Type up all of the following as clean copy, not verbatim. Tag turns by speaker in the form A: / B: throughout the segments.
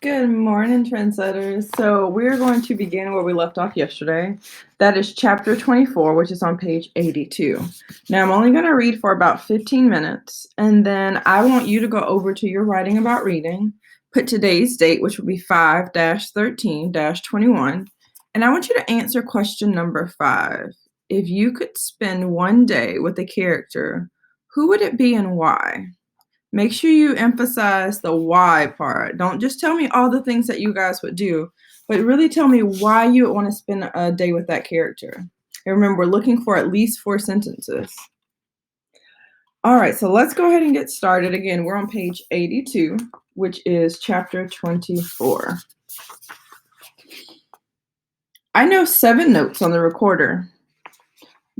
A: Good morning, trendsetters. So we're going to begin where we left off yesterday. That is chapter 24, which is on page 82. Now, I'm only going to read for about 15 minutes, and then I want you to go over to your writing about reading, put today's date, which will be 5-13-21, and I want you to answer question number 5. If you could spend one day with a character, who would it be and why? Make sure you emphasize the why part. Don't just tell me all the things that you guys would do, but really tell me why you would want to spend a day with that character. And remember, we're looking for at least 4 sentences. All right, so let's go ahead and get started. Again, we're on page 82, which is chapter 24. I know 7 notes on the recorder: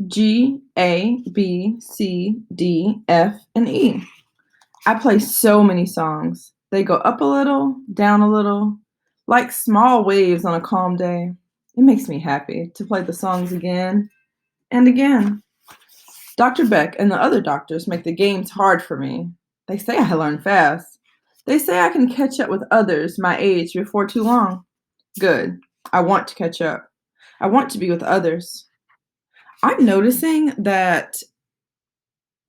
A: G, A, B, C, D, F, and E. I play so many songs. They go up a little, down a little, like small waves on a calm day. It makes me happy to play the songs again and again. Dr. Beck and the other doctors make the games hard for me. They say I learn fast. They say I can catch up with others my age before too long. Good. I want to catch up. I want to be with others. I'm noticing that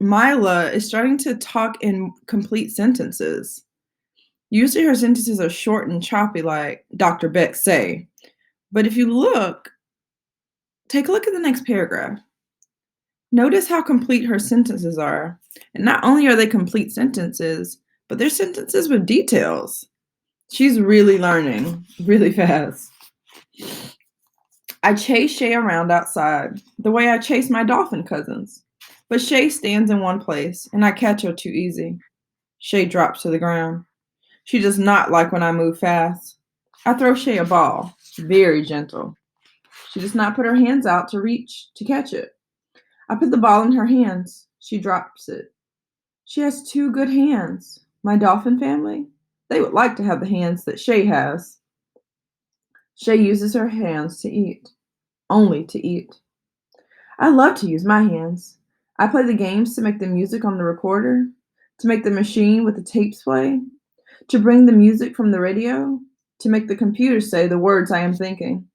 A: Mila is starting to talk in complete sentences. Usually her sentences are short and choppy like Dr. Beck say. But if you take a look at the next paragraph. Notice how complete her sentences are. And not only are they complete sentences, but they're sentences with details. She's really learning really fast. I chase Shay around outside the way I chase my dolphin cousins. But Shay stands in one place, and I catch her too easy. Shay drops to the ground. She does not like when I move fast. I throw Shay a ball, very gentle. She does not put her hands out to reach to catch it. I put the ball in her hands. She drops it. She has 2 good hands. My dolphin family, they would like to have the hands that Shay has. Shay uses her hands to eat, only to eat. I love to use my hands. I play the games to make the music on the recorder, to make the machine with the tapes play, to bring the music from the radio, to make the computer say the words I am thinking.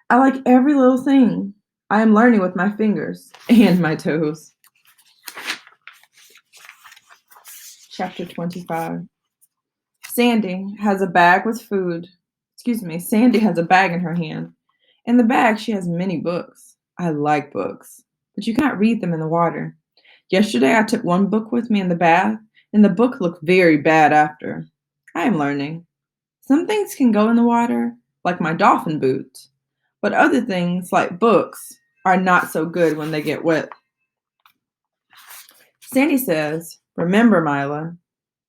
A: I like every little thing. I am learning with my fingers and my toes. Chapter 25. Sandy has a bag with food. Sandy has a bag in her hand. In the bag, she has many books. I like books, but you cannot read them in the water. Yesterday, I took one book with me in the bath, and the book looked very bad after. I am learning. Some things can go in the water, like my dolphin boots, but other things, like books, are not so good when they get wet. Sandy says, "Remember, Mila,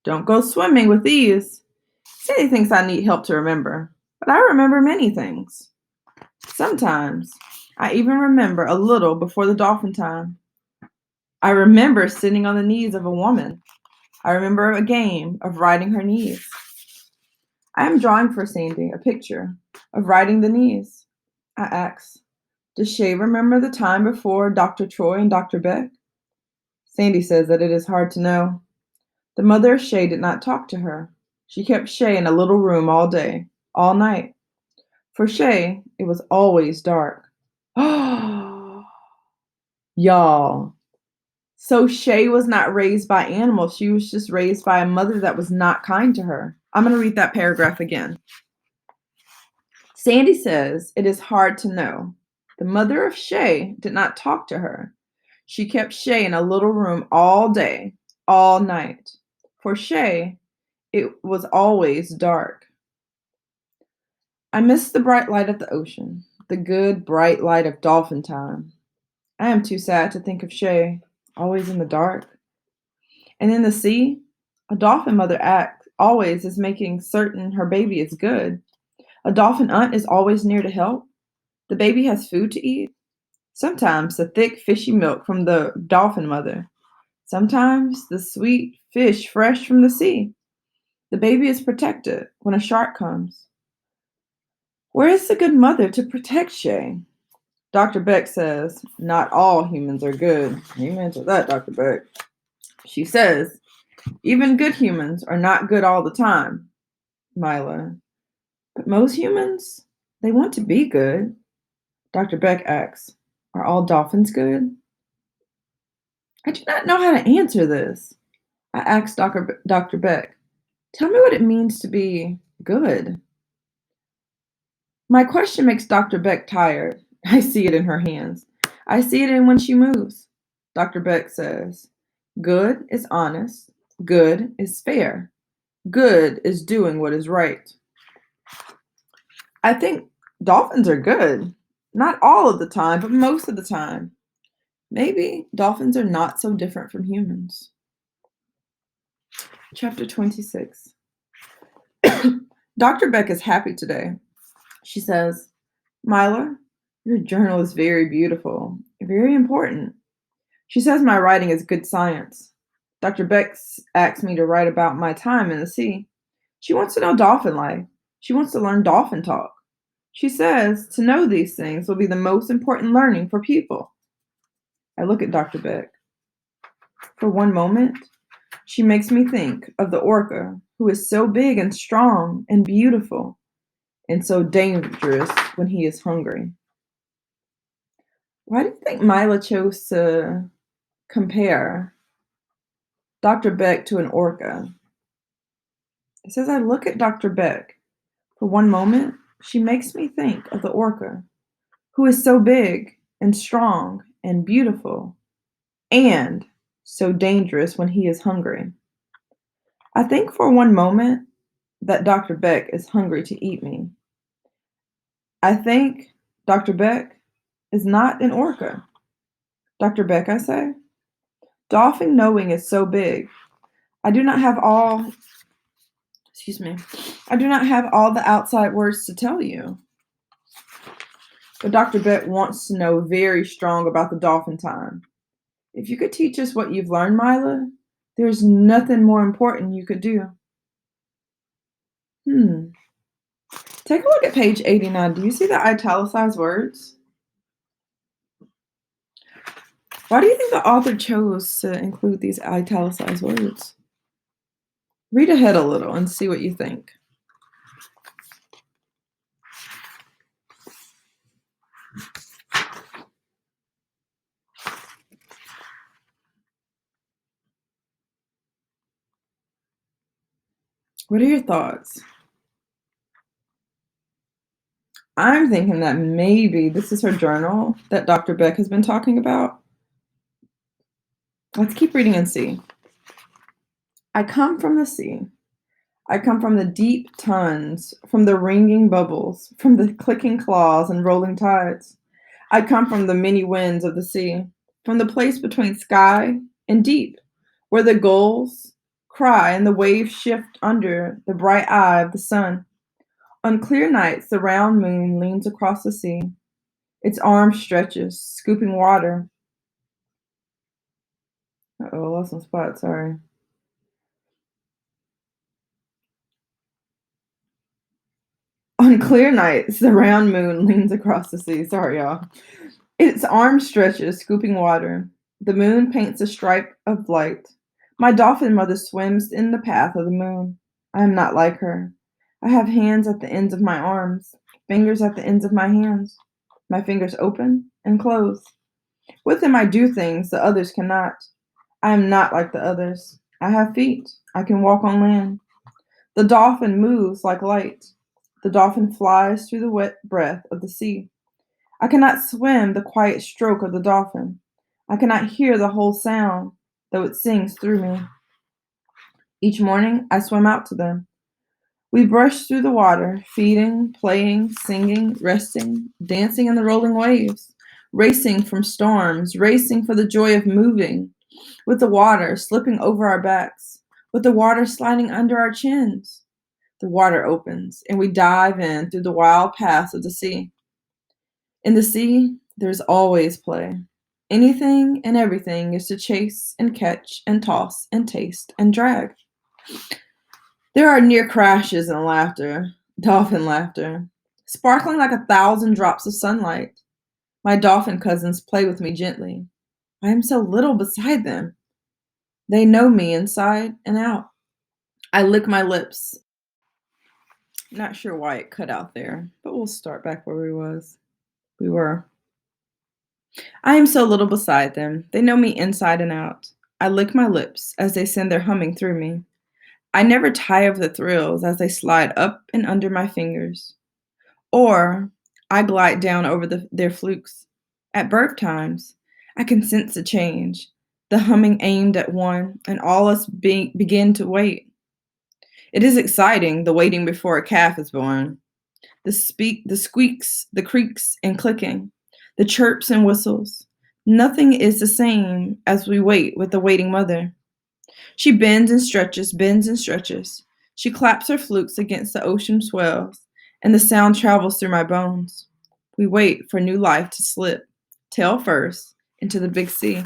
A: don't go swimming with these." Sandy thinks I need help to remember, but I remember many things. Sometimes I even remember a little before the dolphin time. I remember sitting on the knees of a woman. I remember a game of riding her knees. I am drawing for Sandy a picture of riding the knees. I ask, does Shay remember the time before Dr. Troy and Dr. Beck? Sandy says that it is hard to know. The mother of Shay did not talk to her. She kept Shay in a little room all day, all night. For Shay, it was always dark. Y'all. So Shay was not raised by animals. She was just raised by a mother that was not kind to her. I'm going to read that paragraph again. Sandy says it is hard to know. The mother of Shay did not talk to her. She kept Shay in a little room all day, all night. For Shay, it was always dark. I miss the bright light of the ocean, the good, bright light of dolphin time. I am too sad to think of Shay, always in the dark. And in the sea, a dolphin mother acts always is making certain her baby is good. A dolphin aunt is always near to help. The baby has food to eat. Sometimes the thick, fishy milk from the dolphin mother. Sometimes the sweet fish fresh from the sea. The baby is protected when a shark comes. Where is the good mother to protect Shay? Dr. Beck says, not all humans are good. Amen to that, Dr. Beck. She says, even good humans are not good all the time. Mila. But most humans, they want to be good. Dr. Beck asks, are all dolphins good? I do not know how to answer this. I asked Dr. Beck, tell me what it means to be good. My question makes Dr. Beck tired. I see it in her hands. I see it in when she moves. Dr. Beck says, good is honest. Good is fair. Good is doing what is right. I think dolphins are good. Not all of the time, but most of the time. Maybe dolphins are not so different from humans. Chapter 26. Dr. Beck is happy today. She says, Myla, your journal is very beautiful, very important. She says my writing is good science. Dr. Beck asked me to write about my time in the sea. She wants to know dolphin life. She wants to learn dolphin talk. She says to know these things will be the most important learning for people. I look at Dr. Beck. For one moment, she makes me think of the orca who is so big and strong and beautiful and so dangerous when he is hungry. Why do you think Mila chose to compare Dr. Beck to an orca? It says, I look at Dr. Beck. For one moment, she makes me think of the orca who is so big and strong and beautiful and so dangerous when he is hungry. I think for one moment that Dr. Beck is hungry to eat me. I think Dr. Beck is not an orca. Dr. Beck, I say, dolphin knowing is so big. I do not have all, I do not have all the outside words to tell you. But Dr. Beck wants to know very strong about the dolphin time. If you could teach us what you've learned, Mila, there's nothing more important you could do. Take a look at page 89. Do you see the italicized words? Why do you think the author chose to include these italicized words? Read ahead a little and see what you think. What are your thoughts? I'm thinking that maybe this is her journal that Dr. Beck has been talking about. Let's keep reading and see. I come from the sea. I come from the deep tons, from the ringing bubbles, from the clicking claws and rolling tides. I come from the many winds of the sea, from the place between sky and deep, where the gulls cry and the waves shift under the bright eye of the sun. On clear nights, the round moon leans across the sea. Its arm stretches, scooping water. Uh-oh, I lost some spots, sorry. On clear nights, the round moon leans across the sea. Sorry, y'all. Its arm stretches, scooping water. The moon paints a stripe of light. My dolphin mother swims in the path of the moon. I am not like her. I have hands at the ends of my arms, fingers at the ends of my hands. My fingers open and close. With them I do things the others cannot. I am not like the others. I have feet. I can walk on land. The dolphin moves like light. The dolphin flies through the wet breath of the sea. I cannot swim the quiet stroke of the dolphin. I cannot hear the whole sound, though it sings through me. Each morning I swim out to them. We brush through the water, feeding, playing, singing, resting, dancing in the rolling waves, racing from storms, racing for the joy of moving, with the water slipping over our backs, with the water sliding under our chins. The water opens, and we dive in through the wild paths of the sea. In the sea, there's always play. Anything and everything is to chase and catch and toss and taste and drag. There are near crashes and laughter, dolphin laughter, sparkling like 1,000 drops of sunlight. My dolphin cousins play with me gently. I am so little beside them. They know me inside and out. I lick my lips. Not sure why it cut out there, but we'll start back where we were. I am so little beside them. They know me inside and out. I lick my lips as they send their humming through me. I never tire of the thrills as they slide up and under my fingers. Or I glide down over their flukes. At birth times, I can sense a change, the humming aimed at one, and all us begin to wait. It is exciting, the waiting before a calf is born. The squeaks, the creaks and clicking, the chirps and whistles. Nothing is the same as we wait with the waiting mother. She bends and stretches, bends and stretches. She claps her flukes against the ocean swells, and the sound travels through my bones. We wait for new life to slip, tail first, into the big sea.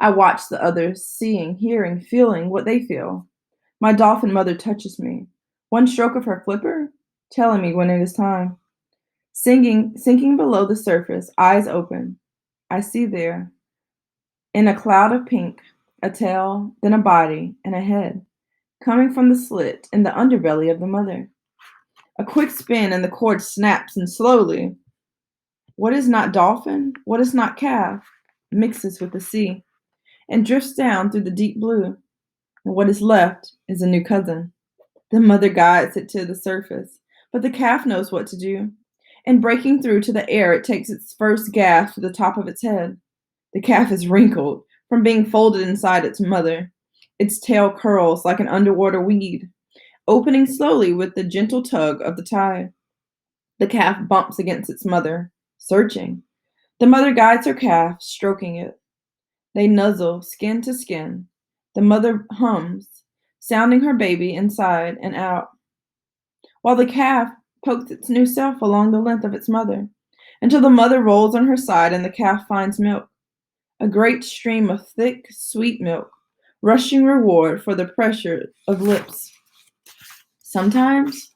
A: I watch the others, seeing, hearing, feeling what they feel. My dolphin mother touches me. One stroke of her flipper, telling me when it is time. Sinking below the surface, eyes open. I see there, in a cloud of pink, a tail, then a body, and a head, coming from the slit in the underbelly of the mother. A quick spin and the cord snaps, and slowly, what is not dolphin, what is not calf, mixes with the sea, and drifts down through the deep blue, and what is left is a new cousin. The mother guides it to the surface, but the calf knows what to do. And breaking through to the air, it takes its first gasp to the top of its head. The calf is wrinkled from being folded inside its mother. Its tail curls like an underwater weed, opening slowly with the gentle tug of the tide. The calf bumps against its mother, searching. The mother guides her calf, stroking it. They nuzzle skin to skin. The mother hums, sounding her baby inside and out, while the calf pokes its new self along the length of its mother, until the mother rolls on her side and the calf finds milk, a great stream of thick, sweet milk, rushing reward for the pressure of lips. Sometimes,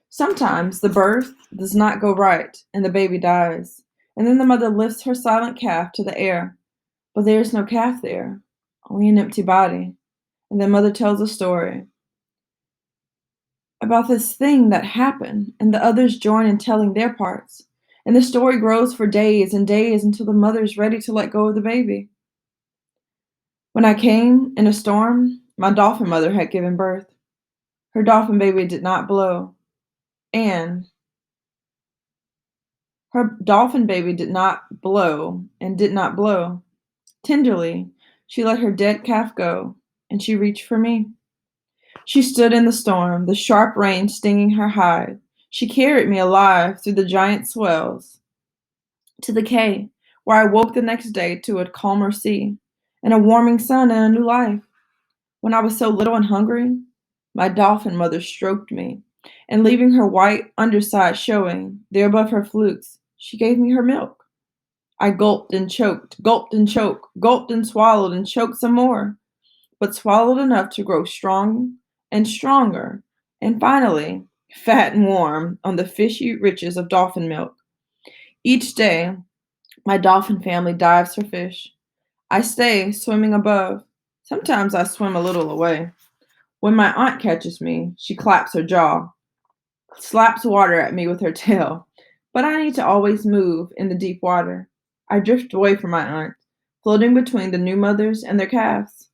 A: sometimes the birth does not go right and the baby dies, and then the mother lifts her silent calf to the air, but there is no calf there, only an empty body, and the mother tells a story about this thing that happened, and the others join in telling their parts. And the story grows for days and days until the mother is ready to let go of the baby. When I came in a storm, my dolphin mother had given birth. Her dolphin baby did not blow, and her dolphin baby did not blow and did not blow. Tenderly, she let her dead calf go, and she reached for me. She stood in the storm, the sharp rain stinging her hide. She carried me alive through the giant swells to the quay, where I woke the next day to a calmer sea and a warming sun and a new life. When I was so little and hungry, my dolphin mother stroked me, and leaving her white underside showing there above her flukes, she gave me her milk. I gulped and choked, gulped and swallowed and choked some more, but swallowed enough to grow strong and stronger, and finally, fat and warm on the fishy riches of dolphin milk. Each day, my dolphin family dives for fish. I stay swimming above. Sometimes I swim a little away. When my aunt catches me, she claps her jaw, slaps water at me with her tail. But I need to always move in the deep water. I drift away from my aunt, floating between the new mothers and their calves.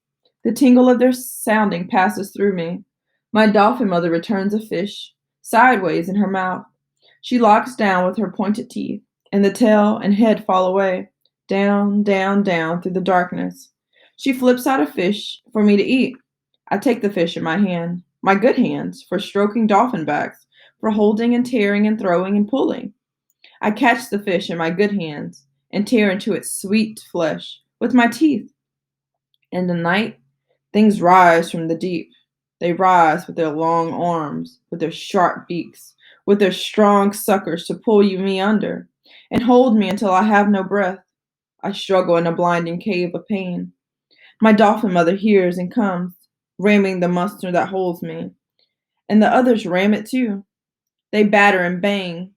A: The tingle of their sounding passes through me. My dolphin mother returns a fish, sideways in her mouth. She locks down with her pointed teeth, and the tail and head fall away, down, down, down through the darkness. She flips out a fish for me to eat. I take the fish in my hand, my good hands, for stroking dolphin backs, for holding and tearing and throwing and pulling. I catch the fish in my good hands and tear into its sweet flesh with my teeth. In the night, things rise from the deep. They rise with their long arms, with their sharp beaks, with their strong suckers to pull me under and hold me until I have no breath. I struggle in a blinding cave of pain. My dolphin mother hears and comes, ramming the monster that holds me, and the others ram it too. They batter and bang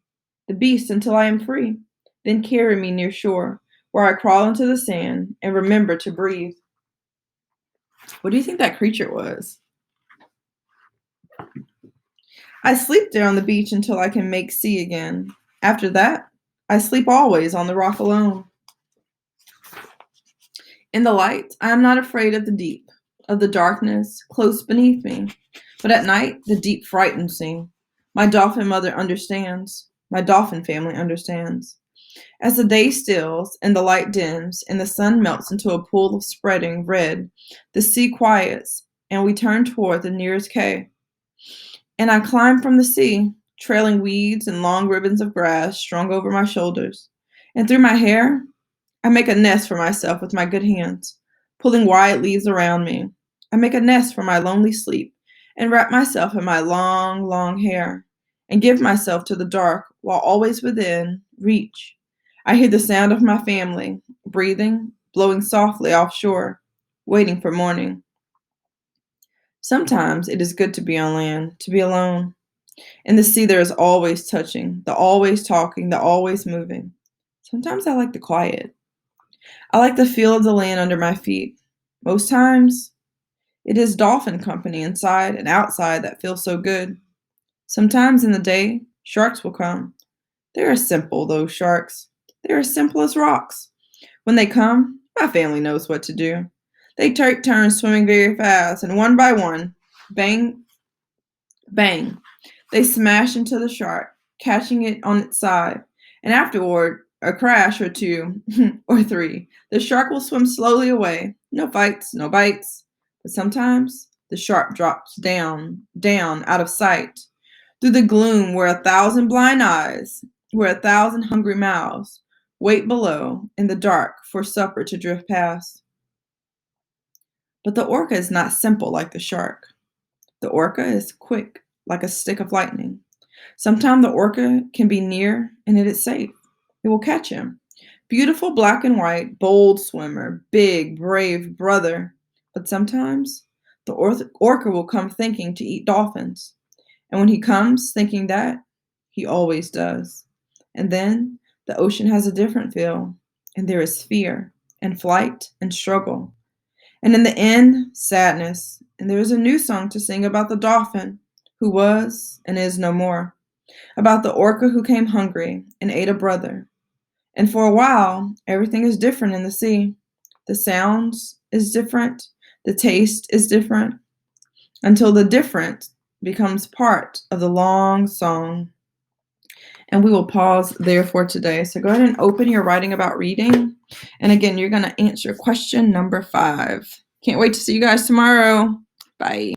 A: the beast until I am free, then carry me near shore, where I crawl into the sand and remember to breathe. What do you think that creature was? I sleep there on the beach until I can make sea again. After that, I sleep always on the rock alone. In the light, I am not afraid of the deep, of the darkness close beneath me. But at night, the deep frightens me. My dolphin mother understands. My dolphin family understands. As the day stills and the light dims and the sun melts into a pool of spreading red, the sea quiets and we turn toward the nearest cay. And I climb from the sea, trailing weeds and long ribbons of grass strung over my shoulders. And through my hair, I make a nest for myself with my good hands, pulling wide leaves around me. I make a nest for my lonely sleep and wrap myself in my long, long hair and give myself to the dark while always within reach. I hear the sound of my family, breathing, blowing softly offshore, waiting for morning. Sometimes it is good to be on land, to be alone. In the sea, there is always touching, the always talking, the always moving. Sometimes I like the quiet. I like the feel of the land under my feet. Most times, it is dolphin company inside and outside that feels so good. Sometimes in the day, sharks will come. They are simple, those sharks. They are as simple as rocks. When they come, my family knows what to do. They take turns swimming very fast, and one by one, bang, bang, they smash into the shark, catching it on its side. And afterward, a crash or two, or three, the shark will swim slowly away. No fights, no bites. But sometimes the shark drops down, down, out of sight, through the gloom where 1,000 blind eyes, where 1,000 hungry mouths wait below in the dark for supper to drift past. But the orca is not simple like the shark. The orca is quick like a stick of lightning. Sometimes the orca can be near and it is safe. It will catch him. Beautiful black and white, bold swimmer, big, brave brother. But sometimes the orca will come thinking to eat dolphins. And when he comes thinking that, he always does. And then the ocean has a different feel, and there is fear and flight and struggle. And in the end, sadness. And there is a new song to sing about the dolphin who was and is no more, about the orca who came hungry and ate a brother. And for a while, everything is different in the sea. The sounds is different, the taste is different, until the different becomes part of the long song. And we will pause there for today. So go ahead and open your writing about reading. And again, you're going to answer question number 5. Can't wait to see you guys tomorrow. Bye.